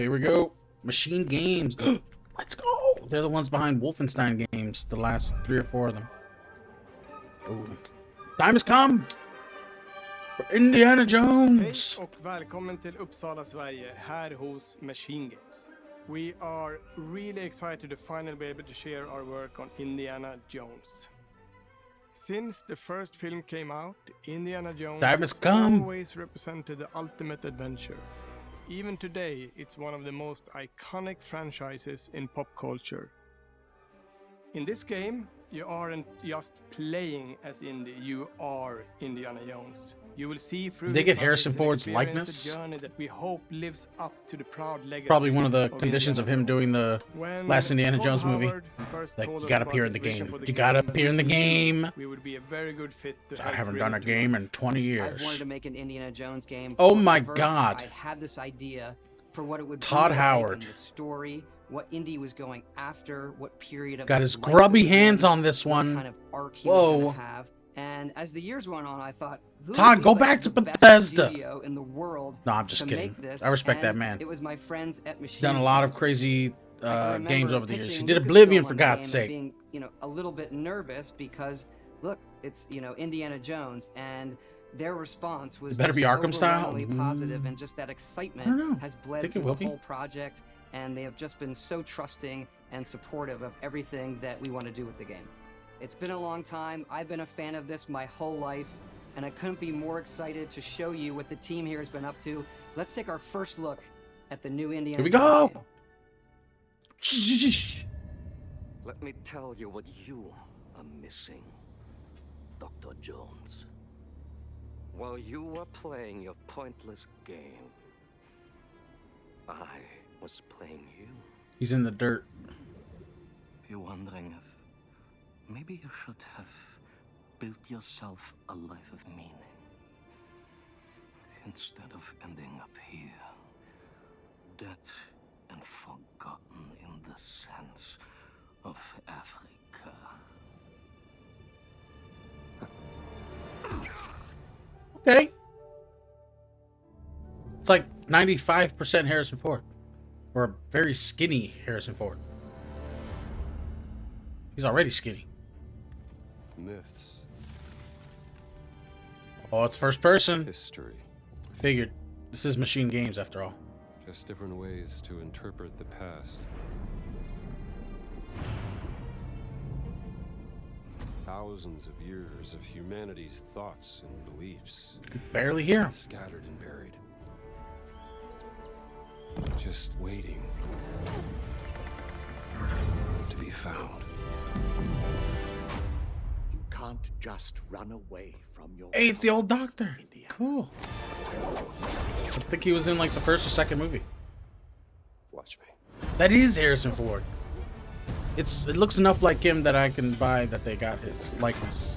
here we go. Machine Games. Let's go. They're the ones behind Wolfenstein games. The last 3 or 4 of them. Ooh. Time has come for Indiana Jones. Hej och välkommen till Uppsala, Sverige, här hos Machine Games. We are really excited to finally be able to share our work on Indiana Jones. Since the first film came out, Indiana Jones Time has has come. always represented the ultimate adventure. Even today, it's one of the most iconic franchises in pop culture. In this game, you aren't just playing as Indy, you are Indiana Jones. You will see through Did they get his Harrison eyes and Ford's experience likeness? a journey that we hope lives up to the proud legacy. Probably one of the of conditions of Indiana him doing the When last Indiana Todd Jones movie. Howard first Like, told you us gotta about appear in his the vision game. for the You gotta game, appear in the game. we would be a very good fit to I help haven't bring done a it to game life. in 20 I've years. wanted to make an Indiana Jones game. Oh my forever. God. I had this idea for what it would Todd be like Howard. in the story, what Indy was going after, what period of Got his life grubby it was in, hands on this what one. kind of arc he was Whoa. going to have. And as the years went on, I thought, who Todd, would go be back like to the best Bethesda. studio in the world No, I'm just to kidding. make this? I respect that And man. It was my friends at Machine He's done a lot of Games. crazy I can remember games over the years. He pitching did Lucasfilm Oblivion, for on the God's game and sake. being, a little bit nervous because, look, it's Indiana Jones, and their response was Better be just Arkham style? overwhelmingly positive, and just that excitement I don't know. has bled Think it through will the be. whole project, and they have just been so trusting and supportive of everything that we want to do with the game. It's been a long time. I've been a fan of this my whole life, and I couldn't be more excited to show you what the team here has been up to. Let's take our first look at the new Indiana Here we Jones go. game. Let me tell you what you are missing, Dr. Jones. While you were playing your pointless game, I was playing you. He's in the dirt. You're wondering if maybe you should have built yourself a life of meaning instead of ending up here, dead and forgotten in the sense of Africa. Okay. It's like 95% Harrison Ford. Or a very skinny Harrison Ford. He's already skinny. Myths, Oh, it's first person. history, Figured. This is Machine Games after all. just different ways to interpret the past. Thousands of years of humanity's thoughts and beliefs, Barely here. scattered and buried. Just waiting to be found. You can't just run away from your Hey, it's the old problems, doctor. Indiana. Cool. I think he was in like the first or second movie. Watch me. That is Harrison Ford. It looks enough like him that I can buy that they got his likeness.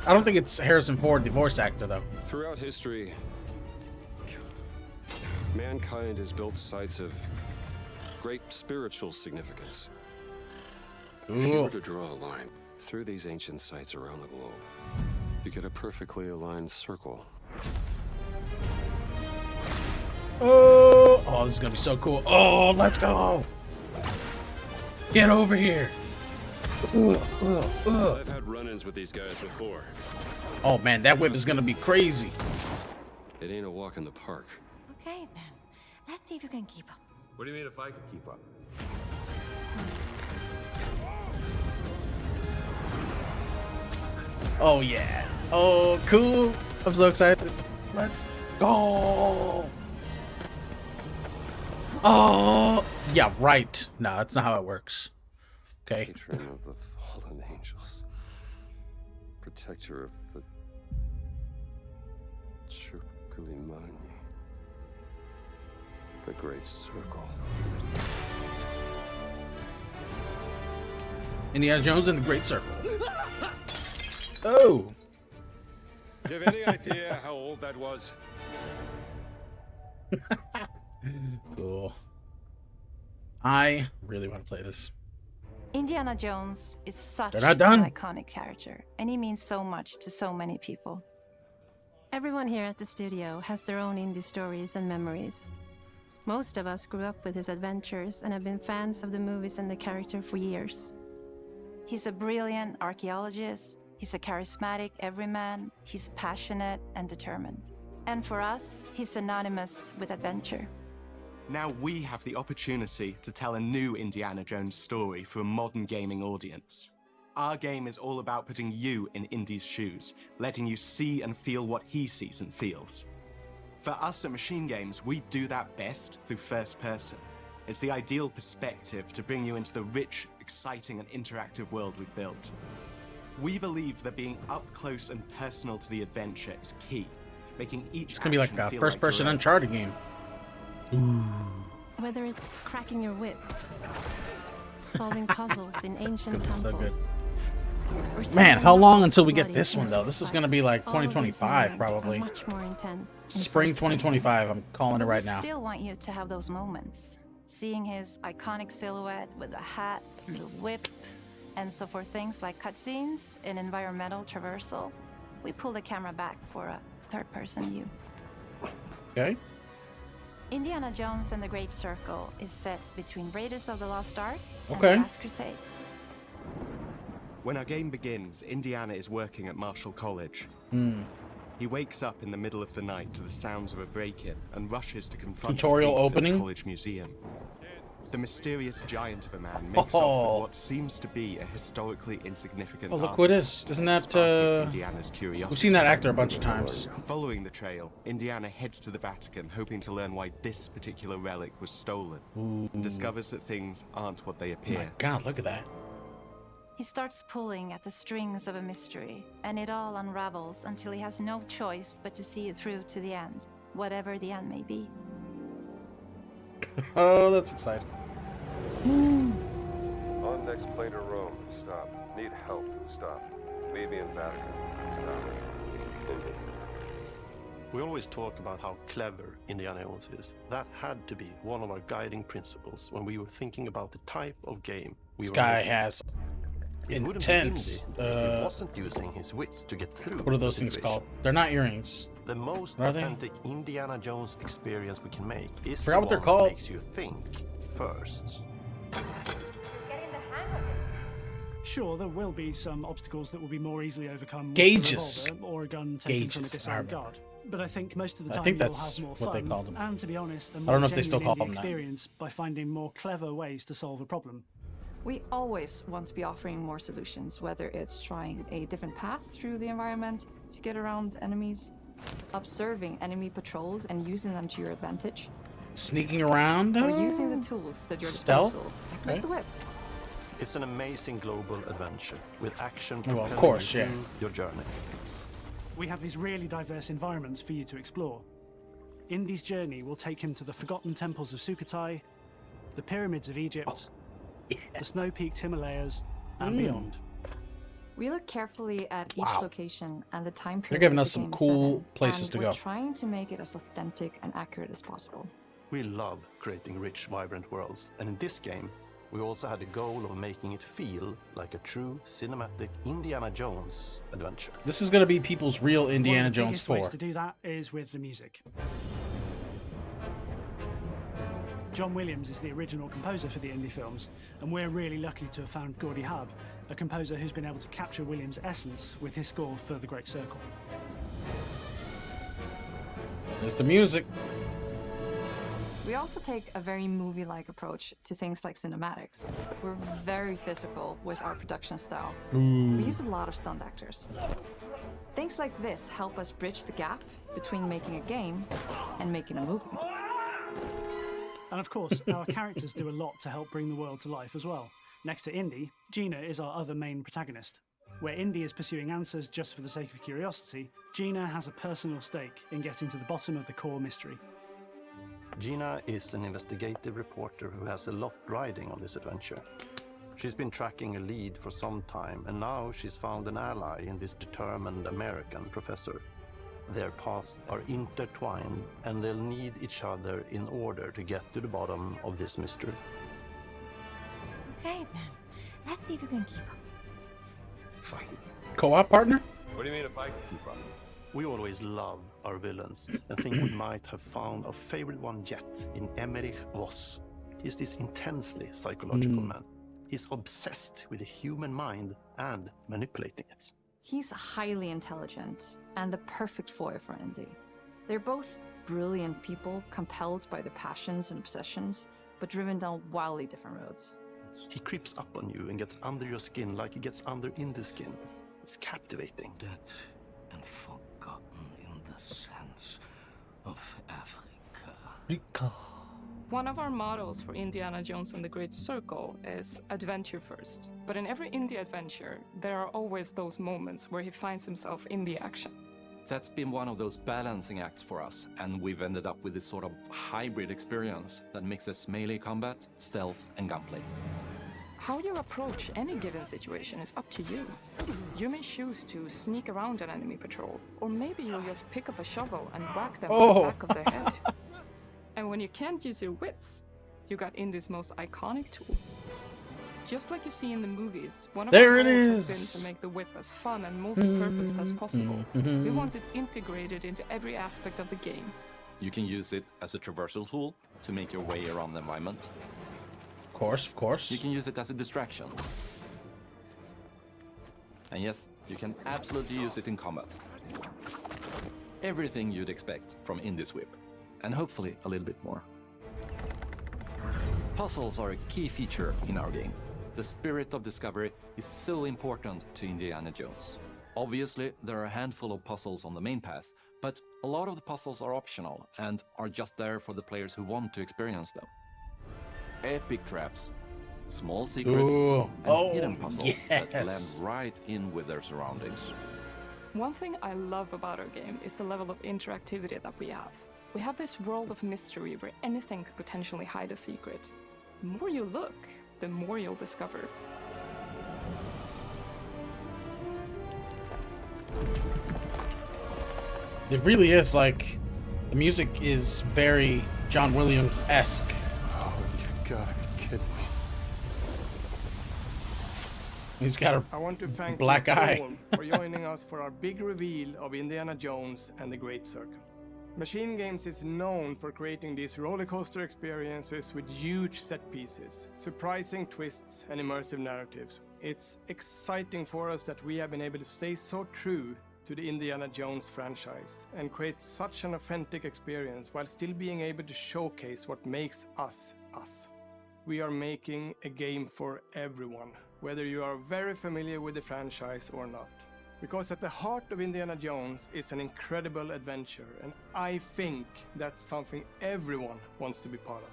I don't think it's Harrison Ford, the voice actor, though. Throughout history, mankind has built sites of great spiritual significance. If you Cool. were to draw a line through these ancient sites around the globe, you get a perfectly aligned circle. Oh, this is gonna be so cool. Oh, let's go. Get over here. I've had run-ins with these guys before. Oh man, that whip is gonna be crazy. It ain't a walk in the park. Okay, then. Let's see if you can keep up. What do you mean if I could keep up? Oh yeah. Oh, cool. I'm so excited. Let's go. Oh, yeah, right. No, that's not how it works. Okay. Patron of the fallen angels. Protector of the Circulimani. The Great Circle. Indiana Jones and the Great Circle. Oh. Do you have any idea how old that was? Cool. I really want to play this. Indiana Jones is such They're not an done. iconic character, and he means so much to so many people. Everyone here at the studio has their own indie stories and memories. Most of us grew up with his adventures and have been fans of the movies and the character for years. He's a brilliant archaeologist, he's a charismatic everyman, he's passionate and determined. And for us, he's synonymous with adventure. Now we have the opportunity to tell a new Indiana Jones story for a modern gaming audience. Our game is all about putting you in Indy's shoes, letting you see and feel what he sees and feels. For us at Machine Games, we do that best through first person. It's the ideal perspective to bring you into the rich, exciting and interactive world we've built. We believe that being up close and personal to the adventure is key, making each It's gonna be like action a feel first-person your own. Uncharted game. Whether it's cracking your whip, solving puzzles in ancient gonna be so temples, or Man, sailing how long across until we get bloody this one though? This is countryside. gonna be like All of these 2025 moments are probably. much more intense in Spring first person. 2025. I'm calling it But right we now. still want you to have those moments. Seeing his iconic silhouette with the hat, the whip, and so for things like cutscenes and environmental traversal, we pull the camera back for a third-person view. Okay. Indiana Jones and the Great Circle is set between Raiders of the Lost Ark and Okay. The Last Crusade. When our game begins, Indiana is working at Marshall College. He wakes up in the middle of the night to the sounds of a break-in and rushes to confront Tutorial the thief at opening? the college museum. The mysterious giant of a man makes off Oh. with what seems to be a historically insignificant Oh, look what it is. artifact, Isn't that, sparking Indiana's curiosity. We've seen that actor a bunch of times. Following the trail, Indiana heads to the Vatican, hoping to learn why this particular relic was stolen, and discovers that things aren't what they Oh appear. my God, look at that. He starts pulling at the strings of a mystery, and it all unravels until he has no choice but to see it through to the end, whatever the end may be. Oh, that's exciting. On next plane to Rome. Stop. Need help. Stop. Meet me in Vatican. Stop. Indy. We always talk about how clever Indiana Jones is. That had to be one of our guiding principles when we were thinking about the type of game we This were guy making. has It wouldn't be intense. Indy if he wasn't using his wits to get through. What are those the things situation. called? They're not earrings. The most Are they? authentic Indiana Jones experience we can make is Forgot the what they're one called. that makes you think first. Sure, there will be some obstacles that will be more easily overcome with Gauges. a revolver or a gun taken from a Gauges, disarmed I remember. guard. But I think most of the I time think you'll that's have more what they fun called them. and, to be honest, a I more don't know if they still genuine call indie them that. experience by finding more clever ways to solve a problem. We always want to be offering more solutions, whether it's trying a different path through the environment to get around enemies, observing enemy patrols and using them to your advantage, Sneaking around? or using the tools at your Stealth? disposal, Okay. like the whip. It's an amazing global adventure with action Well, of propelling course, you yeah. through your journey. We have these really diverse environments for you to explore. Indy's journey will take him to the forgotten temples of Sukhothai, the pyramids of Egypt, the snow-peaked Himalayas, and beyond. We look carefully at each Wow. location and the time They're period giving the us some game is cool set in, places and to we're go. trying to make it as authentic and accurate as possible. We love creating rich, vibrant worlds, and in this game, we also had the goal of making it feel like a true cinematic Indiana Jones adventure. This is gonna be people's real Indiana One of the Jones biggest ways 4. to do that is with the music. John Williams is the original composer for the Indy films, and we're really lucky to have found Gordy Hub, a composer who's been able to capture Williams' essence with his score for The Great Circle. There's the music. We also take a very movie-like approach to things like cinematics. We're very physical with our production style. We use a lot of stunt actors. Things like this help us bridge the gap between making a game and making a movie. And of course, our characters do a lot to help bring the world to life as well. Next to Indy, Gina is our other main protagonist. Where Indy is pursuing answers just for the sake of curiosity, Gina has a personal stake in getting to the bottom of the core mystery. Gina is an investigative reporter who has a lot riding on this adventure. She's been tracking a lead for some time, and now she's found an ally in this determined American professor. Their paths are intertwined, and they'll need each other in order to get to the bottom of this mystery. Okay, then. Let's see if we can keep up. Fine. Co-op partner? What do you mean if I can keep up? We always love our villains and think we might have found our favorite one yet in Emmerich Voss. He's this intensely psychological man. He's obsessed with the human mind and manipulating it. He's highly intelligent and the perfect foil for Indy. They're both brilliant people, compelled by their passions and obsessions, but driven down wildly different roads. He creeps up on you and gets under your skin like he gets under Indy's skin. It's captivating. Dead and forgotten in the sense of Africa. One of our mottos for Indiana Jones and the Great Circle is adventure first. But in every indie adventure, there are always those moments where he finds himself in the action. That's been one of those balancing acts for us, and we've ended up with this sort of hybrid experience that mixes melee combat, stealth, and gunplay. How you approach any given situation is up to you. You may choose to sneak around an enemy patrol, or maybe you'll just pick up a shovel and whack them on the back of their head. And when you can't use your wits, you got Indy's most iconic tool. Just like you see in the movies, one of our goals has been to make the whip as fun and multi-purposed as possible. We want it integrated into every aspect of the game. You can use it as a traversal tool to make your way around the environment. Of course, of course. You can use it as a distraction. And yes, you can absolutely use it in combat. Everything you'd expect from Indy's whip. And hopefully a little bit more. Puzzles are a key feature in our game. The spirit of discovery is so important to Indiana Jones. Obviously, there are a handful of puzzles on the main path, but a lot of the puzzles are optional and are just there for the players who want to experience them. Epic traps, small secrets, and hidden puzzles that blend right in with their surroundings. One thing I love about our game is the level of interactivity that we have. We have this world of mystery where anything could potentially hide a secret. The more you look, the more you'll discover. It really is like, the music is very John Williams-esque. Oh, you gotta be kidding me. He's got a I want to thank black eye. you all for joining us for our big reveal of Indiana Jones and the Great Circle. Machine Games is known for creating these roller coaster experiences with huge set pieces, surprising twists, and immersive narratives. It's exciting for us that we have been able to stay so true to the Indiana Jones franchise and create such an authentic experience while still being able to showcase what makes us us. We are making a game for everyone, whether you are very familiar with the franchise or not. Because at the heart of Indiana Jones is an incredible adventure, and I think that's something everyone wants to be part of.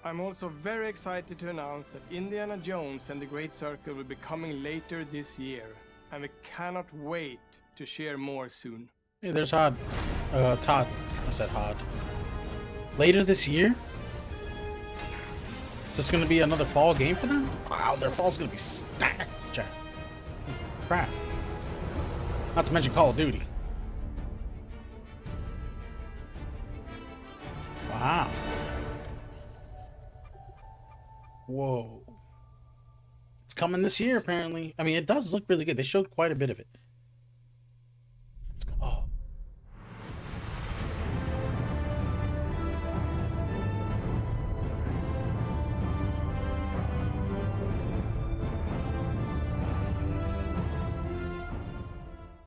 I'm also very excited to announce that Indiana Jones and the Great Circle will be coming later this year, and we cannot wait to share more soon. Hey, there's Todd. I said Hod. Later this year? Is this going to be another fall game for them? Wow, their fall's going to be stacked, chat. Crap. Not to mention Call of Duty. Wow. Whoa. It's coming this year, apparently. I mean, it does look really good. They showed quite a bit of it. Let's go. Oh.